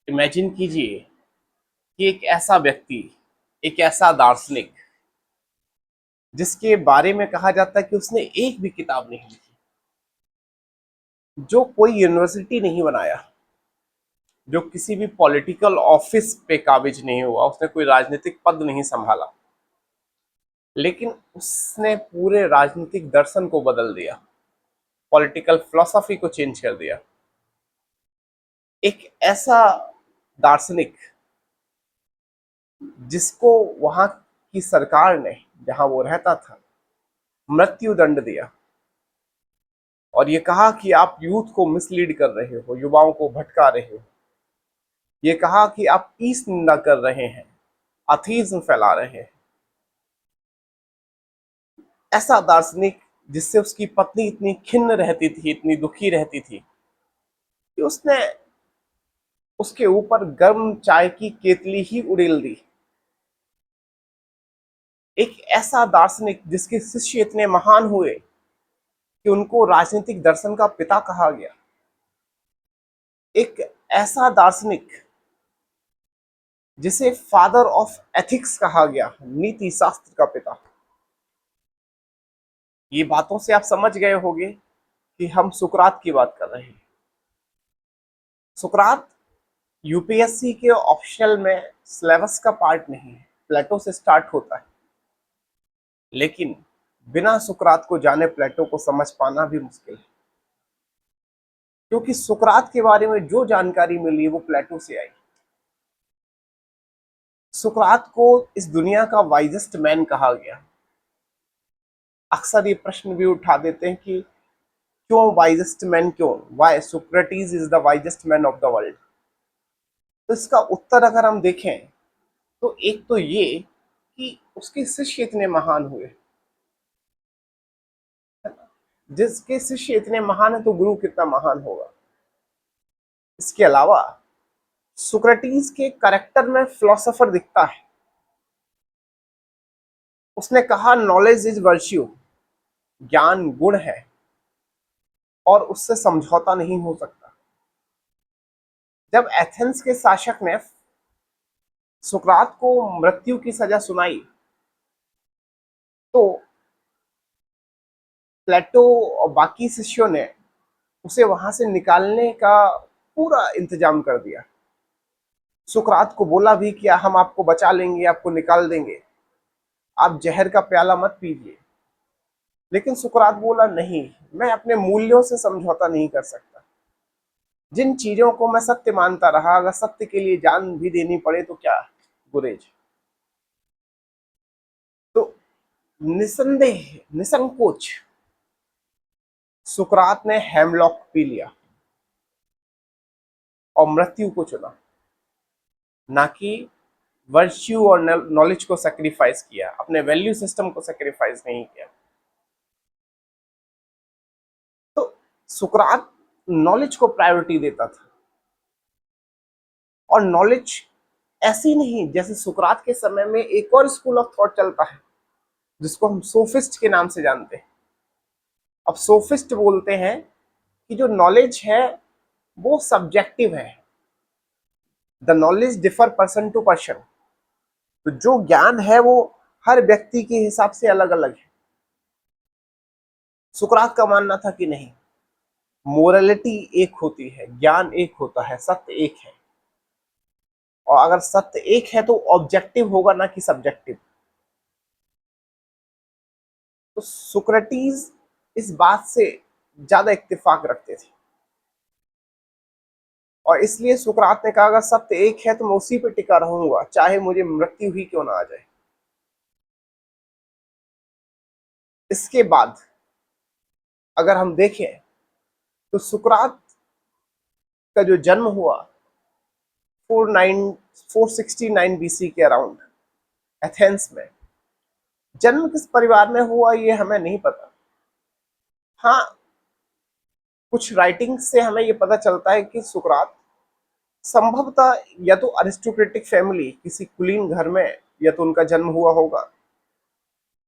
Imagine कीजिए कि एक ऐसा व्यक्ति, एक ऐसा दार्शनिक जिसके बारे में कहा जाता है कि उसने एक भी किताब नहीं लिखी, जो कोई यूनिवर्सिटी नहीं बनाया, जो किसी भी पॉलिटिकल ऑफिस पे काबिज नहीं हुआ, उसने कोई राजनीतिक पद नहीं संभाला, लेकिन उसने पूरे राजनीतिक दर्शन को बदल दिया, पॉलिटिकल फिलॉसफी को चेंज कर दिया। एक ऐसा दार्शनिक जिसको वहां की सरकार ने, जहां वो रहता था, मृत्यु दंड दिया और ये कहा कि आप यूथ को मिसलीड कर रहे हो, युवाओं को भटका रहे हो। ये कहा कि आप पीस निंदा कर रहे हैं, अथीज्म फैला रहे हैं। ऐसा दार्शनिक जिससे उसकी पत्नी इतनी खिन्न रहती थी, इतनी दुखी रहती थी कि उसने उसके ऊपर गर्म चाय की केतली ही उड़ेल दी। एक ऐसा दार्शनिक जिसके शिष्य इतने महान हुए कि उनको राजनीतिक दर्शन का पिता कहा गया। एक ऐसा दार्शनिक जिसे फादर ऑफ एथिक्स कहा गया, नीति शास्त्र का पिता। ये बातों से आप समझ गए होंगे कि हम सुकरात की बात कर रहे हैं। सुकरात यूपीएससी के ऑप्शनल में सिलेबस का पार्ट नहीं है, प्लेटो से स्टार्ट होता है, लेकिन बिना सुकरात को जाने प्लेटो को समझ पाना भी मुश्किल है, क्योंकि सुकरात के बारे में जो जानकारी मिली वो प्लेटो से आई। सुकरात को इस दुनिया का वाइजेस्ट मैन कहा गया। अक्सर ये प्रश्न भी उठा देते हैं कि क्यों वाइजेस्ट मैन, क्यों, why Socrates is the wisest man of the world. तो इसका उत्तर अगर हम देखें तो एक तो ये कि उसके शिष्य इतने महान हुए। जिसके शिष्य इतने महान है तो गुरु कितना महान होगा। इसके अलावा सोक्रेटिस के कैरेक्टर में फिलोसोफर दिखता है। उसने कहा नॉलेज इज वर्च्यू, ज्ञान गुण है और उससे समझौता नहीं हो सकता। जब एथेंस के शासक ने सुकरात को मृत्यु की सजा सुनाई तो प्लेटो और बाकी शिष्यों ने उसे वहां से निकालने का पूरा इंतजाम कर दिया। सुकरात को बोला भी कि हम आपको बचा लेंगे, आपको निकाल देंगे, आप जहर का प्याला मत पीजिए। लेकिन सुकरात बोला नहीं, मैं अपने मूल्यों से समझौता नहीं कर सकता। जिन चीजों को मैं सत्य मानता रहा, अगर सत्य के लिए जान भी देनी पड़े तो क्या गुरेज। तो निसंदेह, निसंकोच सुकरात ने हेमलॉक पी लिया और मृत्यु को चुना, ना कि वर्च्यू और नॉलेज को सेक्रीफाइस किया, अपने वैल्यू सिस्टम को सेक्रीफाइस नहीं किया। तो सुकरात नॉलेज को प्रायोरिटी देता था। और नॉलेज ऐसी नहीं, जैसे सुकरात के समय में एक और स्कूल ऑफ थॉट चलता है जिसको हम सोफिस्ट के नाम से जानते हैं। अब सोफिस्ट बोलते हैं कि जो नॉलेज है वो सब्जेक्टिव है, the knowledge differ person to person. तो जो ज्ञान है वो हर व्यक्ति के हिसाब से अलग अलग है। सुकरात का मानना था कि नहीं, मोरालिटी एक होती है, ज्ञान एक होता है, सत्य एक है। और अगर सत्य एक है तो ऑब्जेक्टिव होगा, ना कि सब्जेक्टिव। तो सुक्रेटिस इस बात से ज्यादा इत्तेफाक रखते थे और इसलिए सुकरात ने कहा अगर सत्य एक है तो मैं उसी पे टिका रहूंगा, चाहे मुझे मृत्यु ही क्यों ना आ जाए। इसके बाद अगर हम देखें तो सुकरात का जो जन्म हुआ 469 बीसी के अराउंड एथेंस में। जन्म किस परिवार में हुआ ये हमें नहीं पता। हाँ, कुछ राइटिंग से हमें ये पता चलता है कि सुकरात संभवतः या तो अरिस्टोक्रेटिक फैमिली, किसी कुलीन घर में या तो उनका जन्म हुआ होगा,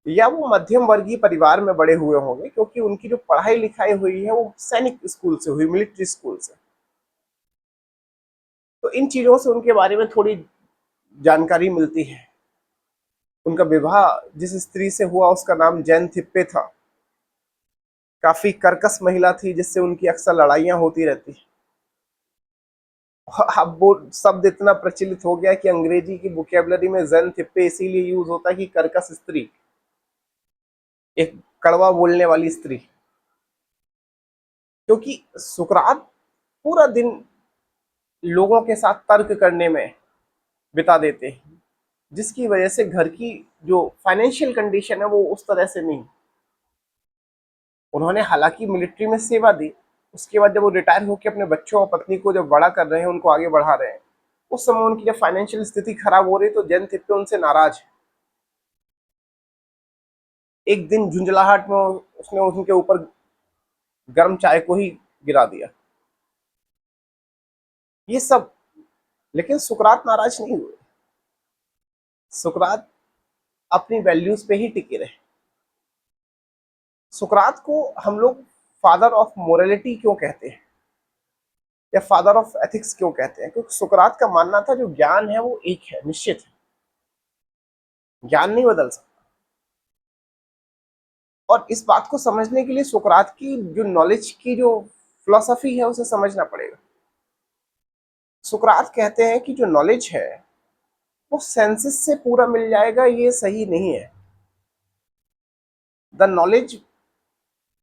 या वो मध्यम वर्गीय परिवार में बड़े हुए होंगे, क्योंकि उनकी जो पढ़ाई लिखाई हुई है वो सैनिक स्कूल से हुई, मिलिट्री स्कूल से। तो इन चीजों से उनके बारे में थोड़ी जानकारी मिलती है। उनका विवाह जिस स्त्री से हुआ उसका नाम जैन थिप्पे था। काफी कर्कश महिला थी जिससे उनकी अक्सर लड़ाइयां होती रहती। अब वो शब्द इतना प्रचलित हो गया कि अंग्रेजी की वोकैबुलरी में जैन थिप्पे इसीलिए यूज होता है कि कर्कश स्त्री, एक कड़वा बोलने वाली स्त्री। क्योंकि सुकरात पूरा दिन लोगों के साथ तर्क करने में बिता देते हैं, जिसकी वजह से घर की जो फाइनेंशियल कंडीशन है वो उस तरह से नहीं। उन्होंने हालांकि मिलिट्री में सेवा दी, उसके बाद जब वो रिटायर होकर अपने बच्चों और पत्नी को जब बड़ा कर रहे हैं, उनको आगे बढ़ा रहे हैं, उस समय उनकी जब फाइनेंशियल स्थिति खराब हो रही तो जैन थिप्पे उनसे नाराज है। एक दिन झुंझलाहट में उसने उनके ऊपर गर्म चाय को ही गिरा दिया। ये सब, लेकिन सुकरात नाराज नहीं हुए। सुकरात अपनी वैल्यूज पे ही टिके रहे। सुकरात को हम लोग फादर ऑफ मोरालिटी क्यों कहते हैं या फादर ऑफ एथिक्स क्यों कहते हैं? क्योंकि सुकरात का मानना था जो ज्ञान है वो एक है, निश्चित है, ज्ञान नहीं बदल सकता। और इस बात को समझने के लिए सुकरात की जो नॉलेज की जो फिलॉसफी है उसे समझना पड़ेगा। सुकरात कहते हैं कि जो नॉलेज है वो सेंसेस से पूरा मिल जाएगा, ये सही नहीं है। The knowledge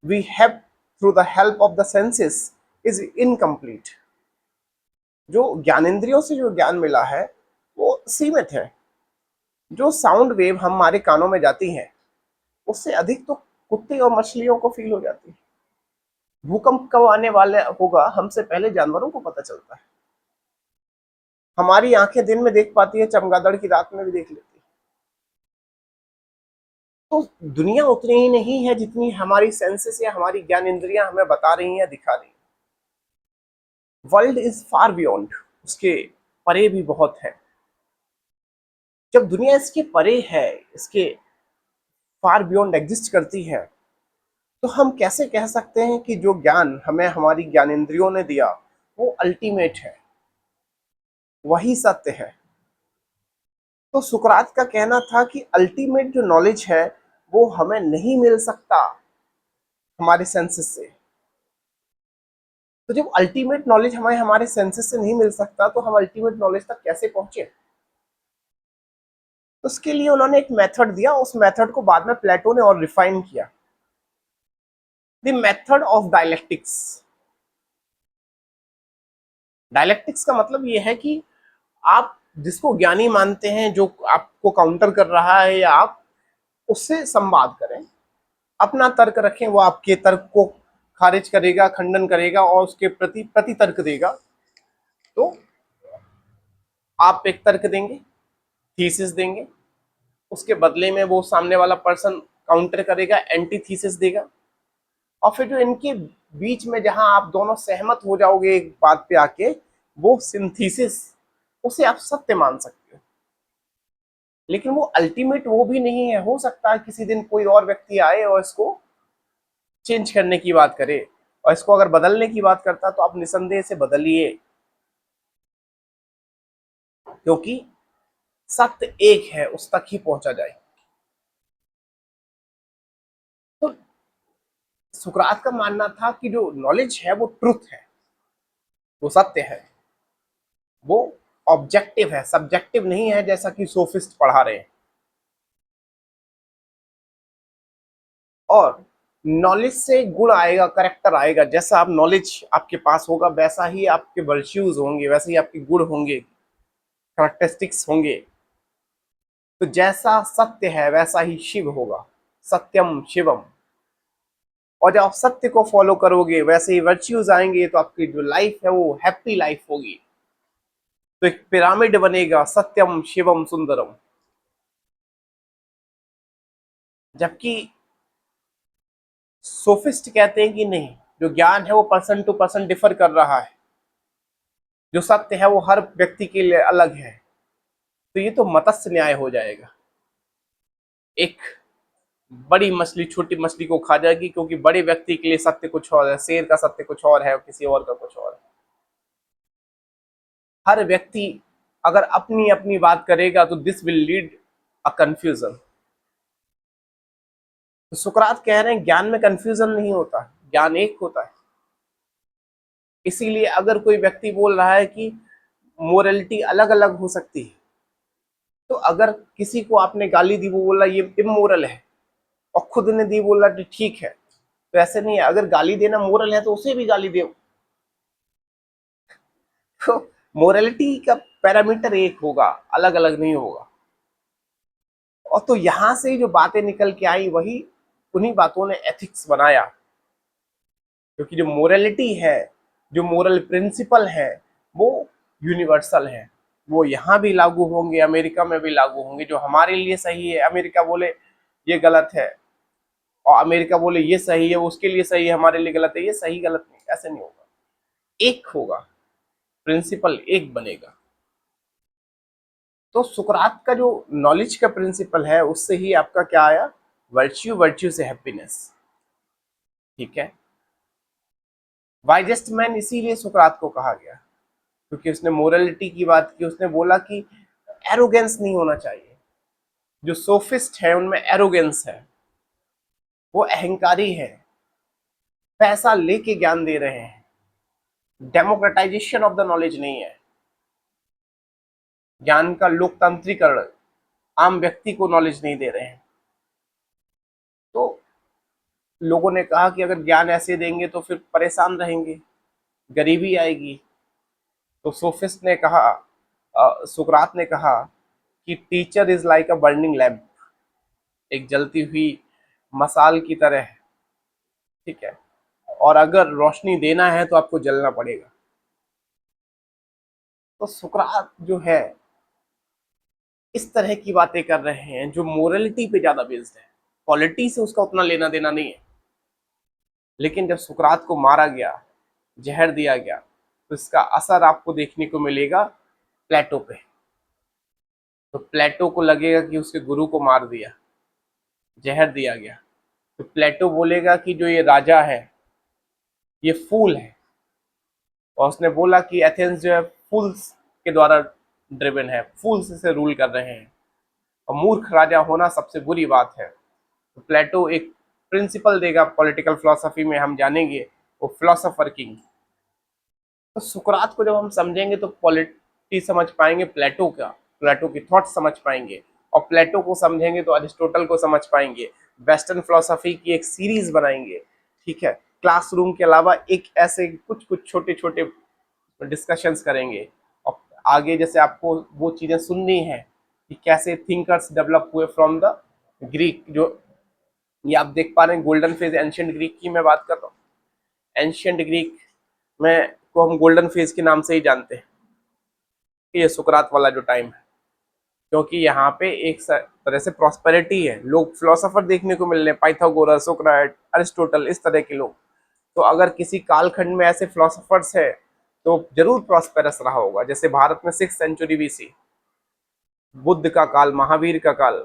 we have through the help of the senses is incomplete. जो ज्ञानेंद्रियों से जो ज्ञान मिला है वो सीमित है। जो साउंड वेव हमारे कानों में जाती है उससे अधिक तो कुत्ते और मछलियों को फील हो जाती है। भूकंप कब आने वाले होगा हमसे पहले जानवरों को पता चलता है। हमारी आंखें दिन में देख पाती है, चमगादड़ की रात में भी देख लेती है। तो दुनिया उतनी ही नहीं है जितनी हमारी सेंसेस या हमारी ज्ञान इंद्रियां हमें बता रही हैं, दिखा रही हैं। वर्ल्ड इज फार बियॉन्ड, उसके परे भी बहुत है। जब दुनिया इसके परे है, इसके फार बियॉन्ड एग्जिस्ट करती है, तो हम कैसे कह सकते हैं कि जो ज्ञान हमें हमारी ज्ञानेंद्रियों ने दिया वो अल्टीमेट है, वही सत्य है? तो सुकरात का कहना था कि अल्टीमेट जो नॉलेज है वो हमें नहीं मिल सकता हमारे सेंसेस से। तो जब अल्टीमेट नॉलेज हमें हमारे सेंसेस से नहीं मिल सकता तो हम अल्टीमेट नॉलेज तक कैसे पहुंचे? तो उसके लिए उन्होंने एक मेथड दिया, उस मेथड को बाद में प्लेटो ने और रिफाइन किया, the method of dialectics. Dialectics का मतलब यह है कि आप जिसको ज्ञानी मानते हैं, जो आपको काउंटर कर रहा है, या आप उससे संवाद करें, अपना तर्क रखें, वो आपके तर्क को खारिज करेगा, खंडन करेगा और उसके प्रति प्रतितर्क देगा। तो आप एक तर्क देंगे, थीसिस देंगे, उसके बदले में वो सामने वाला पर्सन काउंटर करेगा, एंटी थीसिस देगा, और फिर जो इनके बीच में जहां आप दोनों सहमत हो जाओगे एक बात पे आके, वो सिंथेसिस, उसे आप सत्य मान सकते हो। लेकिन वो अल्टीमेट वो भी नहीं है। हो सकता है किसी दिन कोई और व्यक्ति आए और इसको चेंज करने की बात करे, और इसको अगर बदलने की बात करता तो आप निसंदेह से बदलिए, क्योंकि सत्य एक है, उस तक ही पहुंचा जाए। तो सुकरात का मानना था कि जो नॉलेज है वो ट्रुथ है, वो सत्य है, वो ऑब्जेक्टिव है, सब्जेक्टिव नहीं है जैसा कि सोफिस्ट पढ़ा रहे हैं। और नॉलेज से गुण आएगा, करेक्टर आएगा। जैसा आप नॉलेज आपके पास होगा वैसा ही आपके वर्च्यूज होंगे, वैसे ही आपके गुण होंगे, करेक्टरिस्टिक्स होंगे। तो जैसा सत्य है वैसा ही शिव होगा, सत्यम शिवम। और जब आप सत्य को फॉलो करोगे वैसे ही वर्च्यूज आएंगे, तो आपकी जो लाइफ है वो हैप्पी लाइफ होगी। तो एक पिरामिड बनेगा, सत्यम शिवम सुंदरम। जबकि सोफिस्ट कहते हैं कि नहीं, जो ज्ञान है वो पर्सन टू पर्सन डिफर कर रहा है, जो सत्य है वो हर व्यक्ति के लिए अलग है। तो ये तो मत्स्य न्याय हो जाएगा, एक बड़ी मछली छोटी मछली को खा जाएगी, क्योंकि बड़े व्यक्ति के लिए सत्य कुछ और है, शेर का सत्य कुछ और है, किसी और का कुछ और है। हर व्यक्ति अगर अपनी अपनी बात करेगा तो this will lead a confusion. तो सुकरात कह रहे हैं ज्ञान में कंफ्यूजन नहीं होता, ज्ञान एक होता है। इसीलिए अगर कोई व्यक्ति बोल रहा है कि मोरलिटी अलग अलग हो सकती है, तो अगर किसी को आपने गाली दी, वो बोला ये इमोरल है, और खुद ने दी बोला कि ठीक है, तो ऐसे नहीं है। अगर गाली देना मोरल है तो उसे भी गाली दो। तो मोरलिटी का पैरामीटर एक होगा, अलग अलग नहीं होगा। और तो यहां से जो बातें निकल के आई वही उन्हीं बातों ने एथिक्स बनाया। क्योंकि जो मोरलिटी है, जो मोरल प्रिंसिपल है, वो यूनिवर्सल है। वो यहाँ भी लागू होंगे, अमेरिका में भी लागू होंगे। जो हमारे लिए सही है अमेरिका बोले ये गलत है, और अमेरिका बोले ये सही है, उसके लिए सही है, हमारे लिए गलत है। ये सही गलत नहीं, ऐसे नहीं होगा। एक होगा, प्रिंसिपल एक बनेगा। तो सुकरात का जो नॉलेज का प्रिंसिपल है, उससे ही आपका क्या आया, वर्च्यू, वर्च्यू से हैप्पीनेस। ठीक है। वाइजेस्ट मैन इसीलिए सुकरात को कहा गया, क्योंकि उसने मोरलिटी की बात की। उसने बोला कि एरोगेंस नहीं होना चाहिए। जो सोफिस्ट है उनमें एरोगेंस है, वो अहंकारी है, पैसा लेके ज्ञान दे रहे हैं, डेमोक्रेटाइजेशन ऑफ द नॉलेज नहीं है। ज्ञान का लोकतांत्रिकरण, आम व्यक्ति को नॉलेज नहीं दे रहे हैं। तो लोगों ने कहा कि अगर ज्ञान ऐसे देंगे तो फिर परेशान रहेंगे, गरीबी आएगी। तो सोफिस्ट ने कहा, सुकरात ने कहा कि teacher is like a burning lamp, एक जलती हुई मसाल की तरह है। ठीक है। और अगर रोशनी देना है तो आपको जलना पड़ेगा। तो सुकरात जो है इस तरह की बातें कर रहे हैं जो मोरलिटी पे ज्यादा बेस्ड है। पॉलिटी से उसका उतना लेना देना नहीं है। लेकिन जब सुकरात को मारा गया, जहर दिया गया, तो इसका असर आपको देखने को मिलेगा प्लेटो पे। तो प्लेटो को लगेगा कि उसके गुरु को मार दिया, जहर दिया गया। तो प्लेटो बोलेगा कि जो ये राजा है ये फूल है। और उसने बोला कि एथेंस जो है फूल्स के द्वारा ड्रिवन है, फूल्स से रूल कर रहे हैं, और मूर्ख राजा होना सबसे बुरी बात है। तो प्लेटो एक प्रिंसिपल देगा पॉलिटिकल फिलोसफी में, हम जानेंगे, वो फिलोसोफर किंग। तो सुकरात को जब हम समझेंगे तो पॉलिटी समझ पाएंगे, प्लेटो का, प्लेटो की थॉट समझ पाएंगे। और प्लेटो को समझेंगे तो अरिस्टोटल को समझ पाएंगे। वेस्टर्न फिलोसफी की एक सीरीज बनाएंगे। ठीक है। क्लासरूम के अलावा एक ऐसे कुछ कुछ छोटे छोटे डिस्कशंस करेंगे। और आगे जैसे आपको वो चीजें सुननी है कि कैसे थिंकर्स डेवलप हुए फ्रॉम द ग्रीक। जो ये आप देख पा रहे हैं गोल्डन फेज एंशिएंट ग्रीक की मैं बात कर रहा हूँ। एंशिएंट ग्रीक में को हम गोल्डन फेज के नाम से ही जानते हैं कि ये सुकरात वाला जो टाइम है। क्योंकि यहाँ पे एक तरह से प्रॉस्पेरिटी है, लोग फिलोसोफर देखने को मिल रहे हैं, पाइथागोरस, सोक्रेट, अरिस्टोटल, इस तरह के लोग। तो अगर किसी कालखंड में ऐसे फिलोसोफर्स है तो जरूर प्रॉस्पेरस रहा होगा। जैसे भारत में 6th सेंचुरी BC, बुद्ध का काल, महावीर का काल।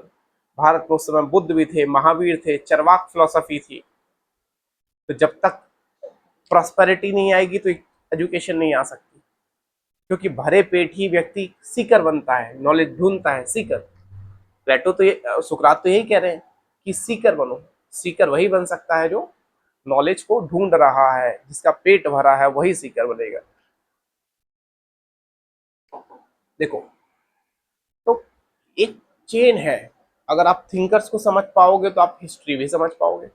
भारत में उस समय बुद्ध भी थे, महावीर थे, चरवाक फिलोसफी थी। तो जब तक प्रॉस्पेरिटी नहीं आएगी तो एजुकेशन नहीं आ सकती। क्योंकि भरे पेट ही व्यक्ति सीकर बनता है, नॉलेज ढूंढता है, सीकर। प्लेटो तो ये, सुकरात तो यही कह रहे हैं कि सीकर बनो। सीकर वही बन सकता है जो नॉलेज को ढूंढ रहा है, जिसका पेट भरा है वही सीकर बनेगा। देखो, तो एक चेन है। अगर आप थिंकर्स को समझ पाओगे तो आप हिस्ट्री भी समझ पाओगे।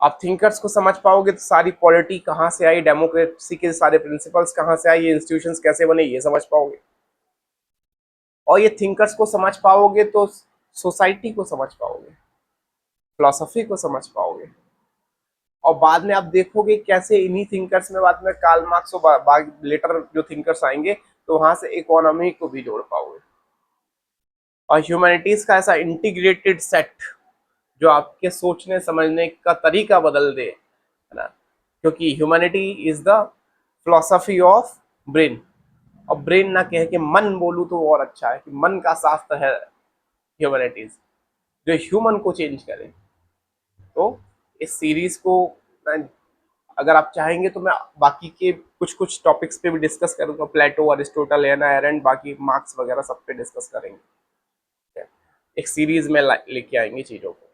आप थिंकर्स को समझ पाओगे तो सारी पॉलिटी कहाँ से आई, डेमोक्रेसी के सारे प्रिंसिपल्स कहाँ से आई, ये इंस्टीट्यूशंस कैसे बने, ये समझ पाओगे। और ये थिंकर्स को समझ पाओगे तो सोसाइटी को समझ पाओगे, फिलोसफी को समझ पाओगे। और बाद में आप देखोगे कैसे इन्हीं थिंकर्स में बाद में कार्ल मार्क्स और लेटर जो थिंकर्स आएंगे, तो वहां से इकोनॉमी को भी जोड़ पाओगे। और ह्यूमैनिटीज का ऐसा इंटीग्रेटेड सेट जो आपके सोचने समझने का तरीका बदल दे, है ना। क्योंकि humanity is the philosophy of brain. और ब्रेन ना कह के मन बोलूं तो और अच्छा है कि मन का शास्त्र है ह्यूमैनिटीज, जो ह्यूमन को चेंज करे। तो इस सीरीज को अगर आप चाहेंगे तो मैं बाकी के कुछ कुछ टॉपिक्स पे भी डिस्कस करूंगा, प्लेटो, अरिस्टोटल, एना एरेंट, बाकी मार्क्स वगैरह सब पे डिस्कस करेंगे। एक सीरीज में लेके आएंगे चीजों को।